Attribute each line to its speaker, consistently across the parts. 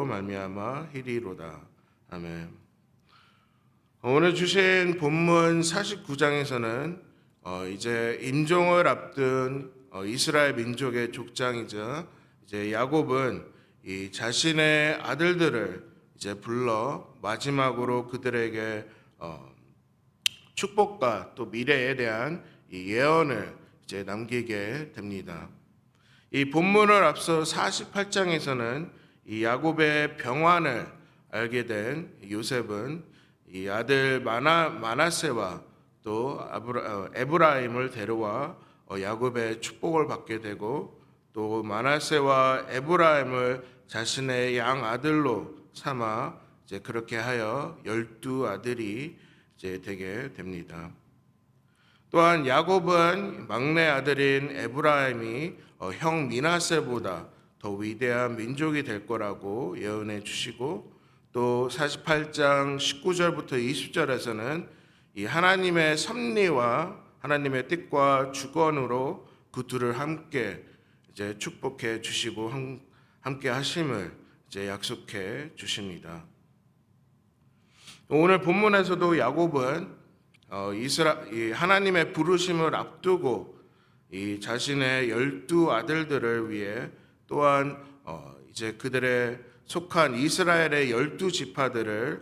Speaker 1: 말미암아 히리로다. 아멘. 오늘 주신 본문 49장에서는 이제 임종을 앞둔 이스라엘 민족의 족장이자 이제 야곱은 이 자신의 아들들을 이제 불러 마지막으로 그들에게 축복과 또 미래에 대한 이 예언을 이제 남기게 됩니다. 이 본문을 앞서 48장에서는 이 야곱의 병환을 알게 된 요셉은 이 아들 마나세와 또 에브라임을 데려와 야곱의 축복을 받게 되고, 또 마나세와 에브라임을 자신의 양 아들로 삼아 이제 그렇게 하여 12아들이 이제 되게 됩니다. 또한 야곱은 막내 아들인 에브라임이 형 미나세보다 더 위대한 민족이 될 거라고 예언해 주시고, 또 48장 19절부터 20절에서는 이 하나님의 섭리와 하나님의 뜻과 주권으로 그 둘을 함께 이제 축복해 주시고 함께 하심을 이제 약속해 주십니다. 오늘 본문에서도 야곱은 하나님의 부르심을 앞두고 이 자신의 12아들들을 위해, 또한 이제 그들의 속한 이스라엘의 12지파들을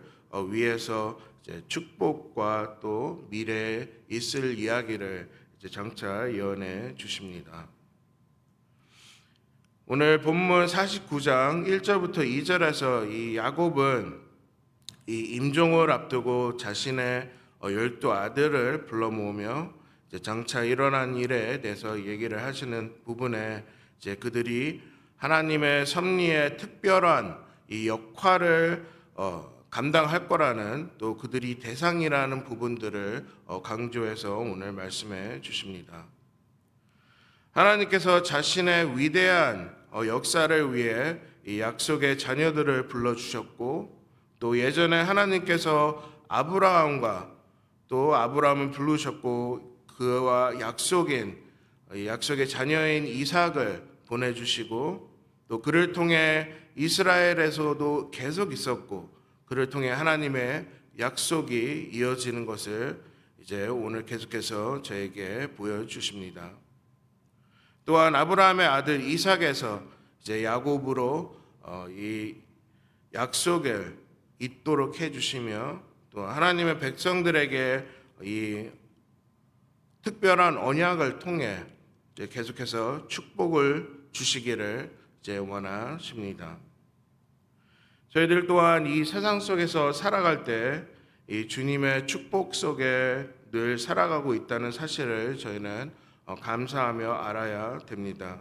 Speaker 1: 위해서 이제 축복과 또 미래에 있을 이야기를 이제 장차 예언해 주십니다. 오늘 본문 49장 1절부터 2절에서 이 야곱은 이 임종을 앞두고 자신의 12아들을 불러 모으며 이제 장차 일어난 일에 대해서 얘기를 하시는 부분에 이제 그들이 하나님의 섭리의 특별한 이 역할을 감당할 거라는, 또 그들이 대상이라는 부분들을 강조해서 오늘 말씀해 주십니다. 하나님께서 자신의 위대한 역사를 위해 이 약속의 자녀들을 불러주셨고, 또 예전에 하나님께서 아브라함과 또 아브라함을 부르셨고 그와 약속의 자녀인 이삭을 보내주시고, 또 그를 통해 이스라엘에서도 계속 있었고 그를 통해 하나님의 약속이 이어지는 것을 이제 오늘 계속해서 저에게 보여주십니다. 또한 아브라함의 아들 이삭에서 이제 야곱으로 이 약속을 잇도록 해주시며, 또 하나님의 백성들에게 이 특별한 언약을 통해 이제 계속해서 축복을 주시기를 이제 원하십니다. 저희들 또한 이 세상 속에서 살아갈 때 이 주님의 축복 속에 늘 살아가고 있다는 사실을 저희는 감사하며 알아야 됩니다.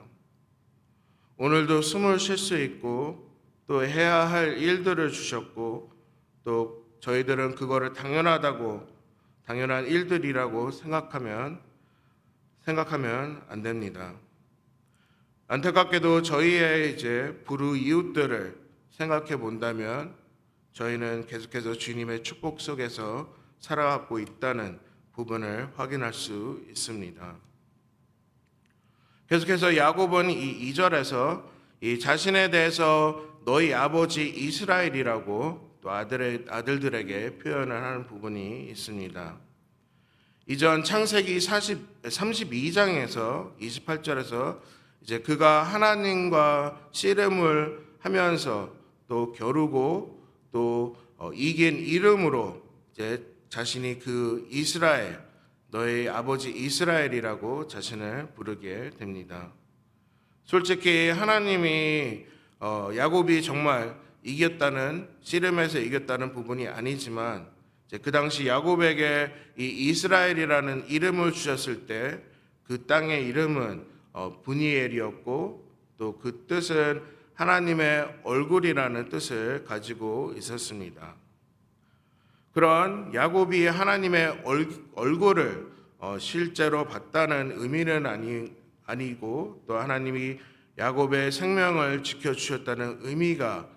Speaker 1: 오늘도 숨을 쉴 수 있고 또 해야 할 일들을 주셨고, 또 저희들은 그거를 당연한 일들이라고 생각하면 안 됩니다. 안타깝게도 저희의 이제 불우이웃들을 생각해 본다면 저희는 계속해서 주님의 축복 속에서 살아가고 있다는 부분을 확인할 수 있습니다. 계속해서 야곱은 이 2절에서 이 자신에 대해서 너희 아버지 이스라엘이라고 또 아들들에게 표현을 하는 부분이 있습니다. 이전 창세기 32장에서 28절에서 이제 그가 하나님과 씨름을 하면서 또 겨루고 또 이긴 이름으로 이제 자신이 그 이스라엘, 너의 아버지 이스라엘이라고 자신을 부르게 됩니다. 솔직히 하나님이 야곱이 정말 씨름에서 이겼다는 부분이 아니지만, 이제 그 당시 야곱에게 이 이스라엘이라는 이름을 주셨을 때 그 땅의 이름은 브니엘이었고, 또 그 뜻은 하나님의 얼굴이라는 뜻을 가지고 있었습니다. 그런 야곱이 하나님의 얼굴을 실제로 봤다는 의미는 아니고, 또 하나님이 야곱의 생명을 지켜주셨다는 의미가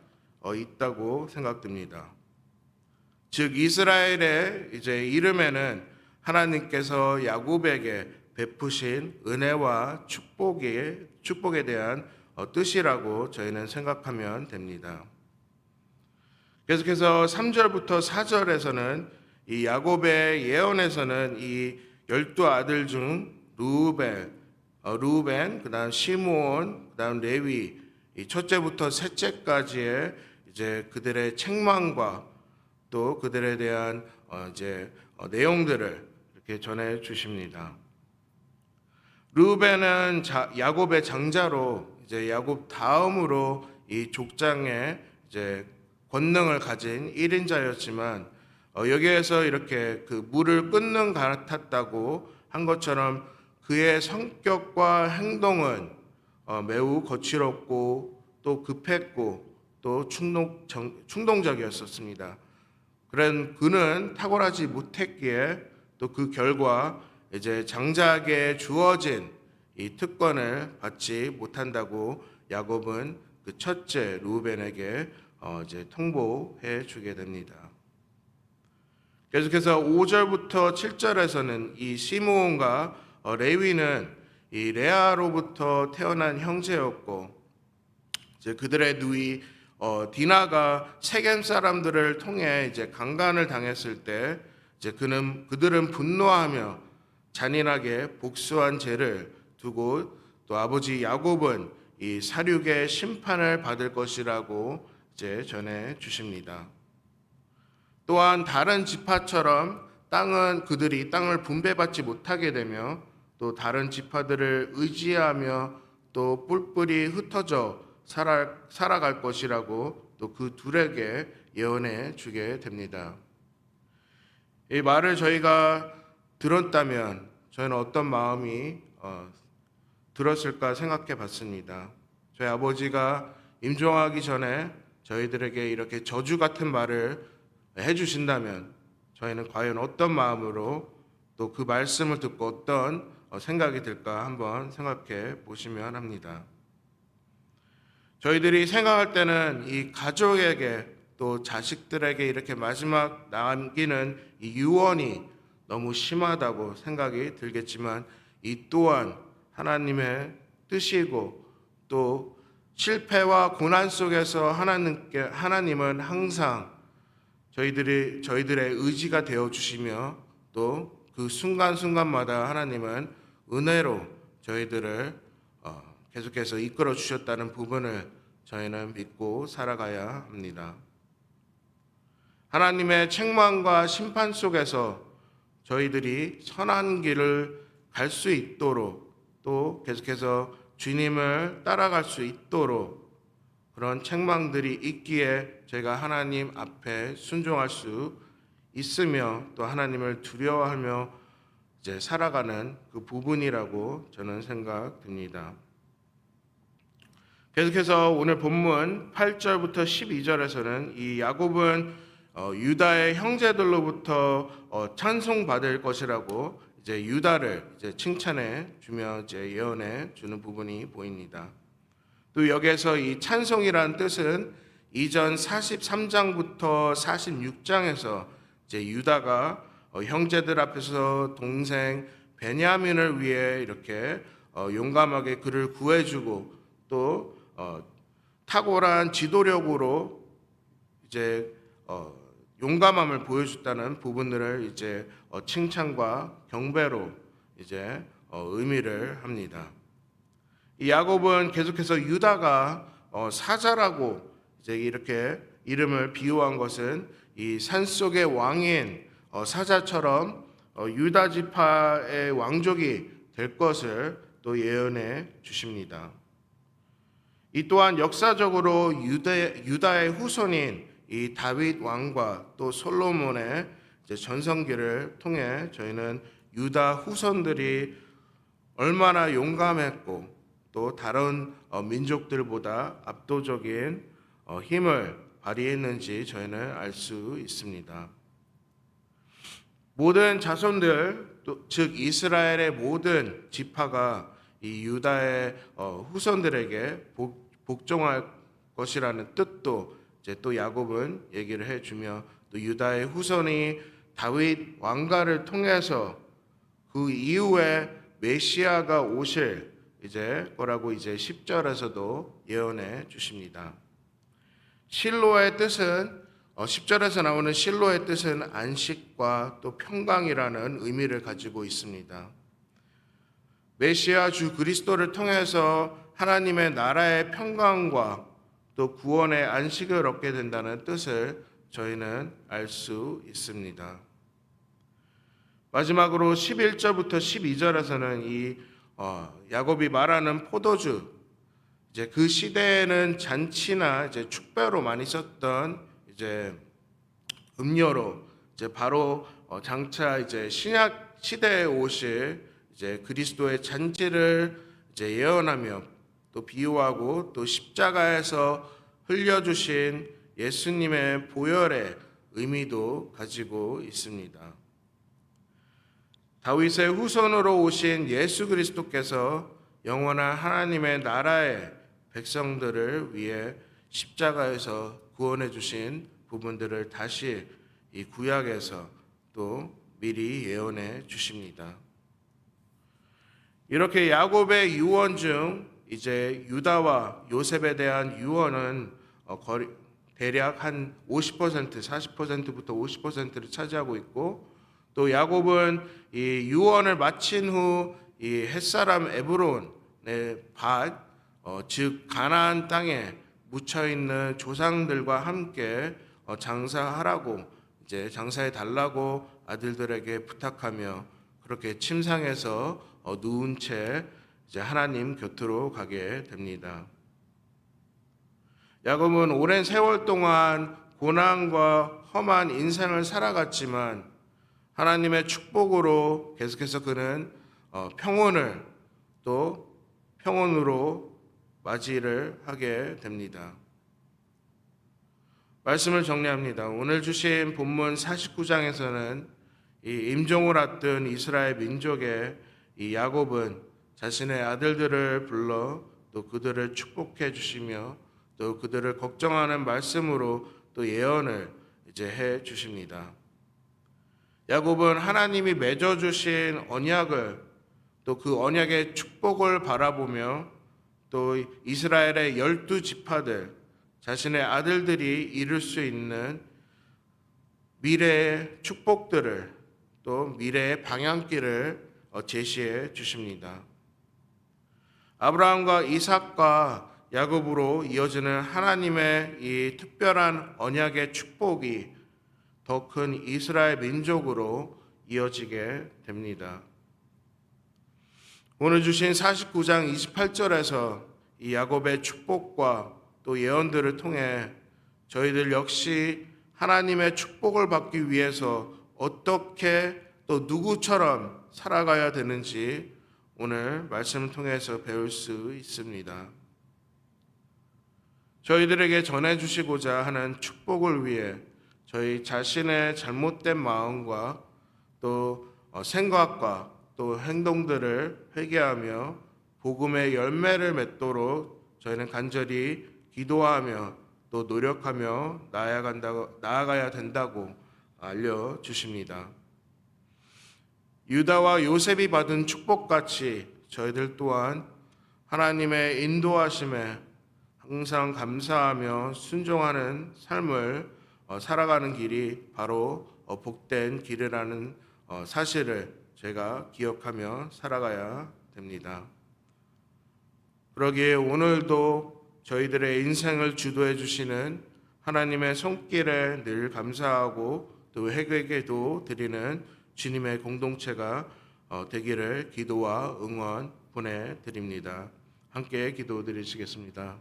Speaker 1: 있다고 생각됩니다. 즉 이스라엘의 이제 이름에는 하나님께서 야곱에게 베푸신 은혜와 축복에 대한 뜻이라고 저희는 생각하면 됩니다. 계속해서 3절부터 4절에서는 이 야곱의 예언에서는 이 12아들 중 루벤, 그다음 시므온, 그다음 레위, 이 첫째부터 셋째까지의 이제 그들의 책망과 또 그들에 대한 내용들을 이렇게 전해 주십니다. 루벤은 야곱의 장자로 이제 야곱 다음으로 이 족장의 이제 권능을 가진 1인자였지만 여기에서 이렇게 그 물을 끊는 같았다고 한 것처럼 그의 성격과 행동은 매우 거칠었고 또 급했고 또 충동적이었었습니다. 그런 그는 탁월하지 못했기에 또 그 결과 이제 장자에게 주어진 이 특권을 받지 못한다고 야곱은 그 첫째 루벤에게 이제 통보해 주게 됩니다. 계속해서 5절부터 7절에서는 이 시므온과 레위는 이 레아로부터 태어난 형제였고 이제 그들의 누이 디나가 세겜 사람들을 통해 이제 강간을 당했을 때 이제 그들은 분노하며 잔인하게 복수한 죄를 두고 또 아버지 야곱은 이 살육의 심판을 받을 것이라고 이제 전해 주십니다. 또한 다른 지파처럼 그들이 땅을 분배받지 못하게 되며 또 다른 지파들을 의지하며 또 뿔뿔이 흩어져 살아갈 것이라고 또 그 둘에게 예언해 주게 됩니다. 이 말을 저희가 들었다면 저희는 어떤 마음이 들었을까 생각해 봤습니다. 저희 아버지가 임종하기 전에 저희들에게 이렇게 저주 같은 말을 해주신다면 저희는 과연 어떤 마음으로 또 그 말씀을 듣고 어떤 생각이 들까 한번 생각해 보시면 합니다. 저희들이 생각할 때는 이 가족에게 또 자식들에게 이렇게 마지막 남기는 이 유언이 너무 심하다고 생각이 들겠지만 이 또한 하나님의 뜻이고 또 실패와 고난 속에서 하나님은 항상 저희들의 의지가 되어 주시며 또 그 순간순간마다 하나님은 은혜로 저희들을 계속해서 이끌어 주셨다는 부분을 저희는 믿고 살아가야 합니다. 하나님의 책망과 심판 속에서 저희들이 선한 길을 갈 수 있도록 또 계속해서 주님을 따라갈 수 있도록 그런 책망들이 있기에 저희가 하나님 앞에 순종할 수 있으며 또 하나님을 두려워하며 이제 살아가는 그 부분이라고 저는 생각됩니다. 계속해서 오늘 본문 8절부터 12절에서는 이 야곱은 유다의 형제들로부터 찬송받을 것이라고 이제 유다를 이제 칭찬해 주며 이제 예언해 주는 부분이 보입니다. 또 여기에서 이 찬송이라는 뜻은 이전 43장부터 46장에서 이제 유다가 형제들 앞에서 동생 베냐민을 위해 이렇게 용감하게 그를 구해주고 또 탁월한 지도력으로 이제 용감함을 보여줬다는 부분들을 이제 칭찬과 경배로 이제 의미를 합니다. 이 야곱은 계속해서 유다가 사자라고 이제 이렇게 이름을 비유한 것은 이 산속의 왕인 사자처럼 유다 지파의 왕족이 될 것을 또 예언해 주십니다. 이 또한 역사적으로 유다의 후손인 이 다윗 왕과 또 솔로몬의 전성기를 통해 저희는 유다 후손들이 얼마나 용감했고 또 다른 민족들보다 압도적인 힘을 발휘했는지 저희는 알 수 있습니다. 모든 자손들, 즉 이스라엘의 모든 지파가 이 유다의 후손들에게 복종할 것이라는 뜻도 이제 또 야곱은 얘기를 해주며 또 유다의 후손이 다윗 왕가를 통해서 그 이후에 메시아가 오실 이제 거라고 이제 10절에서도 예언해 주십니다. 실로의 뜻은 10절에서 나오는 실로의 뜻은 안식과 또 평강이라는 의미를 가지고 있습니다. 메시아 주 그리스도를 통해서 하나님의 나라의 평강과 또 구원의 안식을 얻게 된다는 뜻을 저희는 알 수 있습니다. 마지막으로 11절부터 12절에서는 이 야곱이 말하는 포도주, 이제 그 시대에는 잔치나 이제 축배로 많이 썼던 이제 음료로 이제 바로 장차 이제 신약 시대에 오실 이제 그리스도의 잔치를 이제 예언하며 또 비유하고 또 십자가에서 흘려주신 예수님의 보혈의 의미도 가지고 있습니다. 다윗의 후손으로 오신 예수 그리스도께서 영원한 하나님의 나라의 백성들을 위해 십자가에서 구원해 주신 부분들을 다시 이 구약에서 또 미리 예언해 주십니다. 이렇게 야곱의 유언 중 이제 유다와 요셉에 대한 유언은 대략 한 50%, 40%부터 50%를 차지하고 있고, 또 야곱은 이 유언을 마친 후 이 햇사람 에브론의 밭, 즉 가나안 땅에 묻혀 있는 조상들과 함께 장사하라고 이제 장사해 달라고 아들들에게 부탁하며 그렇게 침상에서 누운 채 이제 하나님 곁으로 가게 됩니다. 야곱은 오랜 세월 동안 고난과 험한 인생을 살아갔지만 하나님의 축복으로 계속해서 그는 평온을 또 평온으로 맞이를 하게 됩니다. 말씀을 정리합니다. 오늘 주신 본문 49장에서는 이 임종을 앞둔 이스라엘 민족의 이 야곱은 자신의 아들들을 불러 또 그들을 축복해 주시며 또 그들을 걱정하는 말씀으로 또 예언을 이제 해 주십니다. 야곱은 하나님이 맺어 주신 언약을 또 그 언약의 축복을 바라보며 또 이스라엘의 12지파들 자신의 아들들이 이룰 수 있는 미래의 축복들을 또 미래의 방향길을 제시해 주십니다. 아브라함과 이삭과 야곱으로 이어지는 하나님의 이 특별한 언약의 축복이 더 큰 이스라엘 민족으로 이어지게 됩니다. 오늘 주신 49장 28절에서 이 야곱의 축복과 또 예언들을 통해 저희들 역시 하나님의 축복을 받기 위해서 어떻게 또 누구처럼 살아가야 되는지 오늘 말씀을 통해서 배울 수 있습니다. 저희들에게 전해주시고자 하는 축복을 위해 저희 자신의 잘못된 마음과 또 생각과 또 행동들을 회개하며 복음의 열매를 맺도록 저희는 간절히 기도하며 또 노력하며 나아가야 된다고 알려주십니다. 유다와 요셉이 받은 축복같이 저희들 또한 하나님의 인도하심에 항상 감사하며 순종하는 삶을 살아가는 길이 바로 복된 길이라는 사실을 제가 기억하며 살아가야 됩니다. 그러기에 오늘도 저희들의 인생을 주도해 주시는 하나님의 손길에 늘 감사하고 또 회개도 드리는 주님의 공동체가 되기를 기도와 응원 보내드립니다. 함께 기도 드리시겠습니다.